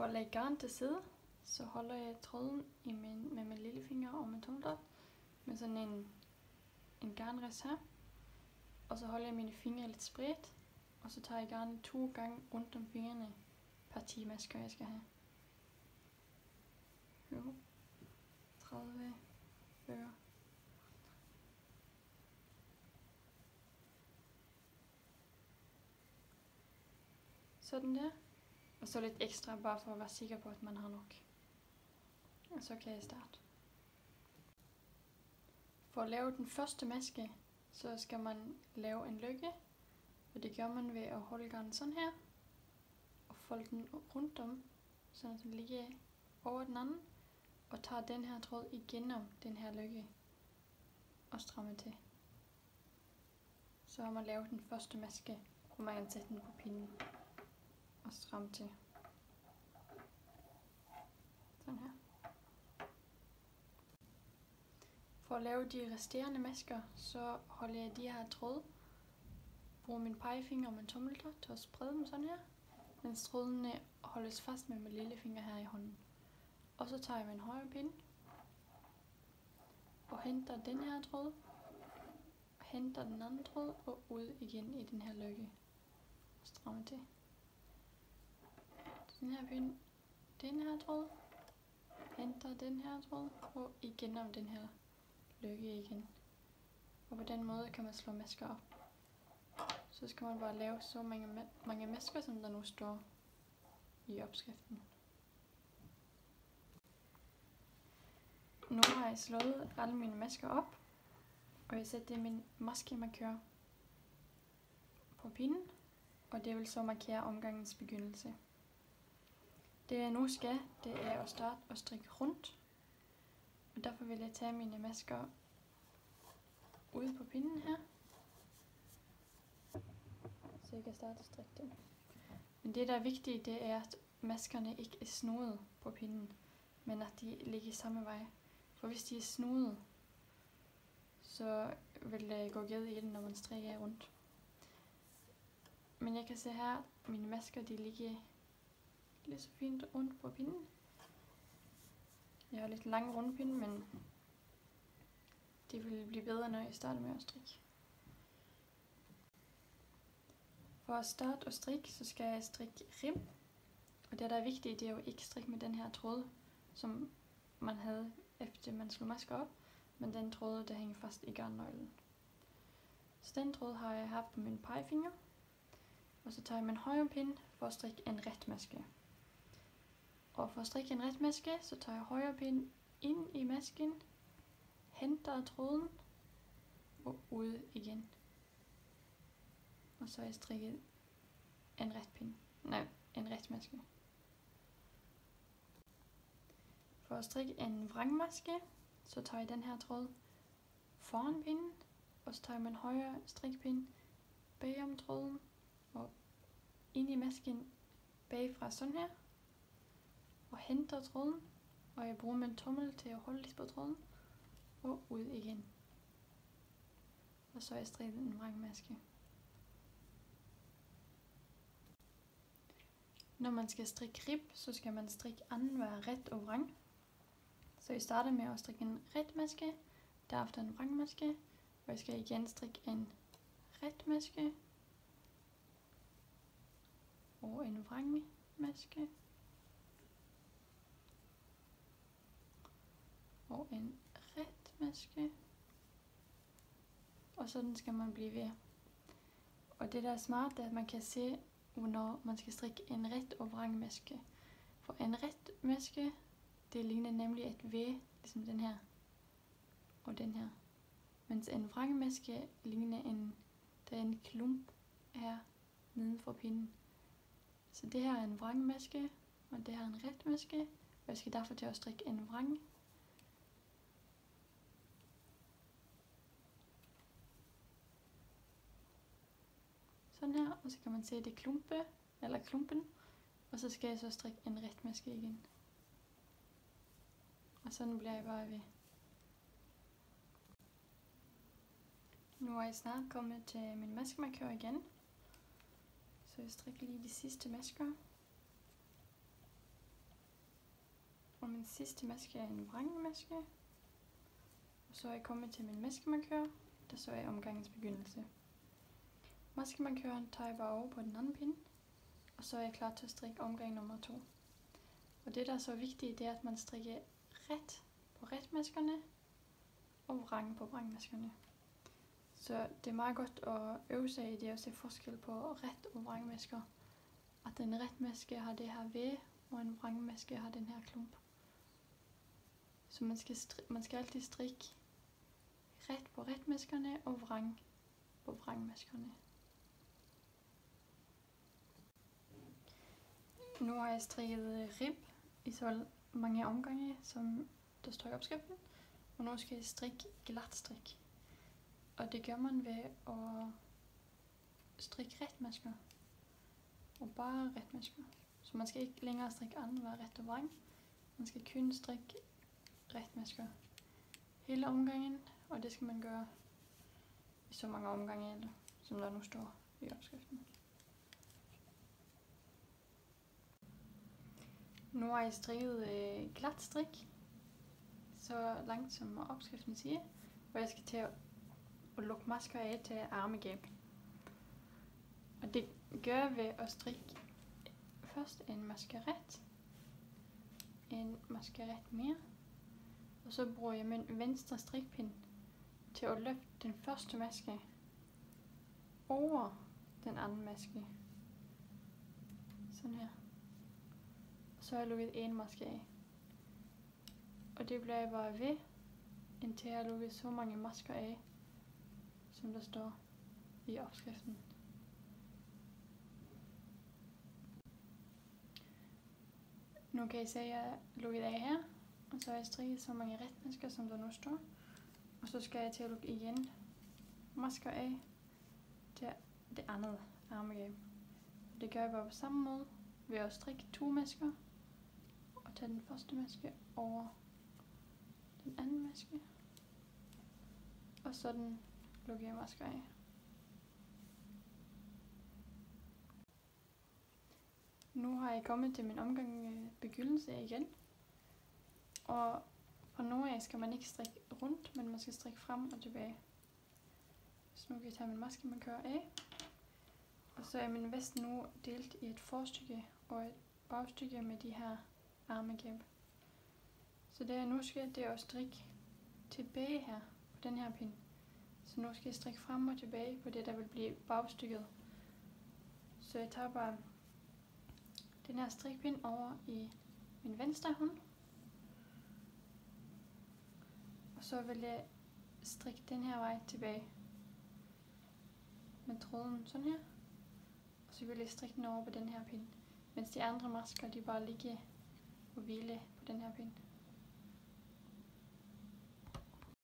For at lægge garn til side, så holder jeg tråden med min lillefinger og min tommeltot med sådan en garnrest her. Og så holder jeg mine fingre lidt spredt, og så tager jeg garnet 2 gange rundt om fingrene per 10 masker jeg skal have. 20, 30, 40. Sådan der. Og så lidt ekstra, bare for at være sikker på, at man har nok. Og så kan jeg starte. For at lave den første maske, så skal man lave en løkke. Og det gør man ved at holde garnet sådan her. Og folde den rundt om, så den ligger over den anden. Og tager den her tråd igennem den her løkke. Og strammer til. Så har man lavet den første maske, hvor man kan sætte den på pinden. Og stramme til. Sådan her. For at lave de resterende masker, så holder jeg de her tråde. Bruger min pegefinger og min tommeltot til at sprede dem sådan her. Mens trådene holdes fast med min lillefinger her i hånden. Og så tager jeg min højre pind. Og henter den her tråd. Og henter den anden tråd og ud igen i den her løkke. Og strammer til. Den her pind. Den her tråd. Henter den her tråd og igennem den her løkke igen. Og på den måde kan man slå masker op. Så skal man bare lave så mange masker, som der nu står i opskriften. Nu har jeg slået alle mine masker op, og jeg sætter min maskemarkør på pinden, og det vil så markere omgangens begyndelse. Det jeg nu skal, det er at starte og strikke rundt, og derfor vil jeg tage mine masker ude på pinden her, så jeg kan starte at strikke dem. Men det der er vigtigt, det er at maskerne ikke er snoede på pinden, men at de ligger samme vej. For hvis de er snoede, så vil det gå galt i den, når man strikker rundt. Men jeg kan se her, at mine masker de ligger lidt så fint rundt på pinden. Jeg har lidt lang rundpinde, men det vil blive bedre, når jeg starter med at strikke. For at starte at strikke, så skal jeg strikke rib. Og det der er vigtigt, det er jo ikke strikke med den her tråd, som man havde efter man slog masker op, men den tråd, der hænger fast i garnnøglen. Så den tråd har jeg haft på min pegefinger, og så tager jeg min højre pind for at strikke en ret maske. Og for at strikke en ret maske, så tager jeg højre pind ind i masken, henter tråden og ud igen. Og så har jeg strikket en ret maske. For at strikke en vrangmaske, så tager jeg den her tråd foran pinden, og så tager jeg min højre strikpind bagom tråden og ind i masken bagfra sådan her, og henter tråden, og jeg bruger min tommel til at holde lidt på tråden, og ud igen. Og så har jeg strikket en vrangmaske. Når man skal strikke rib, så skal man strikke anden hver ret og vrang. Så jeg starter med at strikke en ret maske, derefter en vrangmaske, og jeg skal igen strikke en ret maske og en vrangmaske og en ret maske, og sådan skal man blive ved. Og det der er smart, det er, at man kan se, når man skal strikke en ret og vrangmaske. For en ret maske, det ligner nemlig et V, ligesom den her og den her. Mens en vrangmaske ligner der er en klump her neden for pinden. Så det her er en vrangmaske, og det her er en ret maske, og jeg skal derfor til at strikke en vrang. Sådan her, og så kan man se det klumpen, og så skal jeg så strikke en ret maske igen. Og sådan bliver jeg bare ved. Nu er jeg snart kommet til min maskemarkør igen. Så jeg strikker lige de sidste masker. min sidste maske er en vrangemaske. Og så er jeg kommet til min maskemarkør, der så er omgangens begyndelse. Maskemarkøren tager jeg bare over på den anden pind, og så er jeg klar til at strikke omgang nummer 2. Og det der er så vigtigt, det er at man strikker ret på retmaskerne og vrang på vrangmaskerne. Så det er meget godt at øve sig i det at se forskel på ret og vrangmasker. At en retmaske har det her V, og en vrangmaske har den her klump. Så man skal altid strikke ret på retmaskerne og vrang på vrangmaskerne. Nu har jeg strikket rib i så mange omgange, som der står i opskriften. Og nu skal jeg strikke glat strik. Og det gør man ved at strikke retmasker. Og bare retmasker. Så man skal ikke længere strikke anden hver ret og vrang. Man skal kun strikke retmasker hele omgangen, og det skal man gøre i så mange omgange, som der nu står i opskriften. Nu har jeg strikket glat strik, så langt som opskriften siger, og jeg skal til at lukke masker af til armegab. Og det gør jeg ved at strikke først en maskeret, en maskeret mere, og så bruger jeg min venstre strikpind til at løfte den første maske over den anden maske. Sådan her. Så har jeg lukket en maske af. Og det bliver jeg bare ved, indtil jeg har lukket så mange masker af, som der står i opskriften. Nu kan I se, at jeg er lukket af her, og så har jeg strikket så mange retmasker, som der nu står. Og så skal jeg til at lukke igen masker af til det andet armegab. Det gør jeg bare på samme måde ved at strikke 2 masker og tage den første maske over den anden maske. Og sådan lukker jeg masker af. Nu har jeg kommet til min omgang begyndelse igen. Og fra nu af skal man ikke strikke rundt, men man skal strikke frem og tilbage. Så nu kan jeg tage min maskemarkør af. Og så er min vest nu delt i et forstykke og et bagstykke med de her armegab. Så det jeg nu skal, det er at strikke tilbage her på den her pind. Så nu skal jeg strikke frem og tilbage på det, der vil blive bagstykket. Så jeg tager bare den her strikpind over i min venstre hånd. Og så vil jeg strikke den her vej tilbage med tråden sådan her. Og så vil jeg strikke den over på den her pind, mens de andre masker de bare ligger og hvile på den her pind.